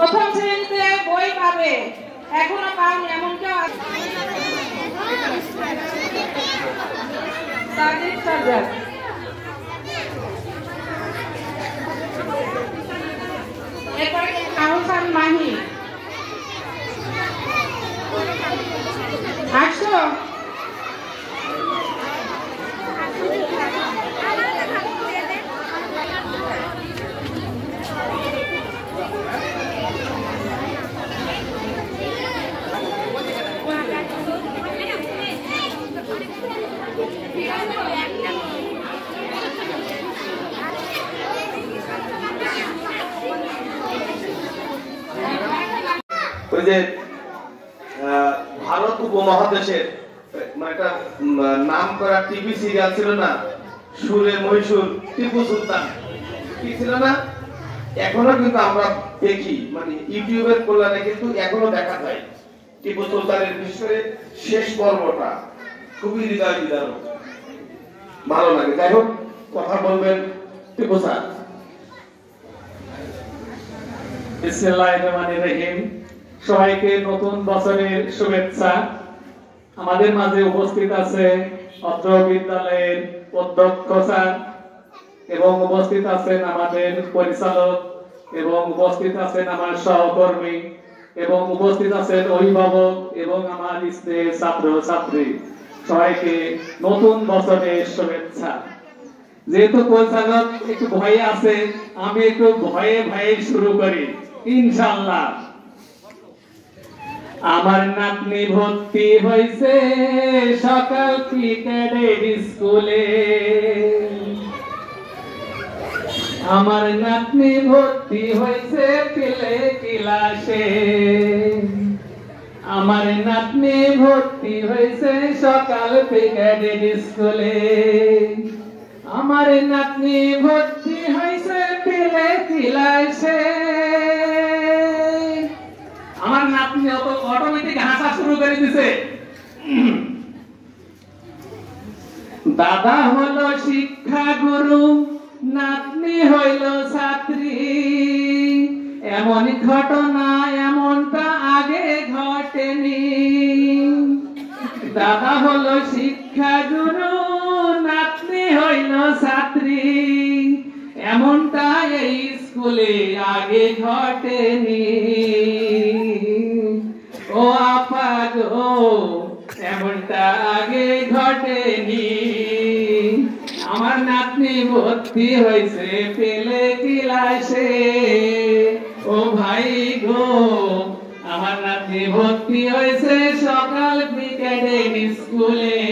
প্রথম শ্রেণীতে বই পাবে, এখনো পাওনি এমন কেউ আছে? সাজিদ সাজ্জাদ। এরপরে আহসান মাহি। 800। ওই যে ভারত উপমহাদেশের একটা নাম করা টিভি সিরিয়াল ছিল না, সুরে মহীশূর, টিপু সুলতান, কি ছিল না? এখনো কিন্তু আমরা দেখি, মানে ইউটিউবের কল্যাণে কিন্তু এখনো দেখা যায় টিপু সুলতানের বিষয়ে শেষ পর্বটা খুবই হৃদয় বিদারক, ভালো লাগে। যাই হোক, কথা বলবেন টিপু স্যার। বিসমিল্লাহির রহমানির রহিম। সবাইকে নতুন বছরের শুভেচ্ছা। আমাদের মাঝে উপস্থিত আছে অত্র বিদ্যালয়ের অধ্যক্ষ স্যার, এবং উপস্থিত আছেন আমাদের পরিচালক, এবং উপস্থিত আছেন আমার সহকর্মী, এবং উপস্থিত আছেন অভিভাবক এবং আমার স্নেহের ছাত্র ছাত্রী। সবাইকে নতুন বছরের শুভেচ্ছা। যেহেতু পরিচালক একটু ভয়ে আছে, আমি একটু ভয়ে ভয়ে শুরু করি ইনশাআল্লাহ। আমার নাতনি ভর্তি হয়েছে সকাল ক্রিকেটের স্কুলে, আমার নাতনি ভর্তি হয়েছে প্লে ক্লাসে, আমার নাতনি ভর্তি হয়েছে সকাল ক্রিকেটের স্কুলে, আমার নাতনি ভর্তি হয়েছে প্লে ক্লাসে। আমার নাতনি অটোমেটিক হাসা শুরু করে দিছে। দাদা হলো শিক্ষা গুরু, নাতনি হইল ছাত্রী, এমন ঘটনা এমনটা আগে ঘটেনি। দাদা হলো শিক্ষা গুরু, নাতনি হইল ছাত্রী, এমনটা এই স্কুলে আগে ঘটেনি। ও আপা গো, এমনটা আগে ঘটেনি। আমার নাতনি ভর্তি হয়েছে প্লে ক্লাসে। ও ভাই গো, আমার নাতনি ভর্তি হয়েছে সকাল ক্রিকেটের স্কুলে।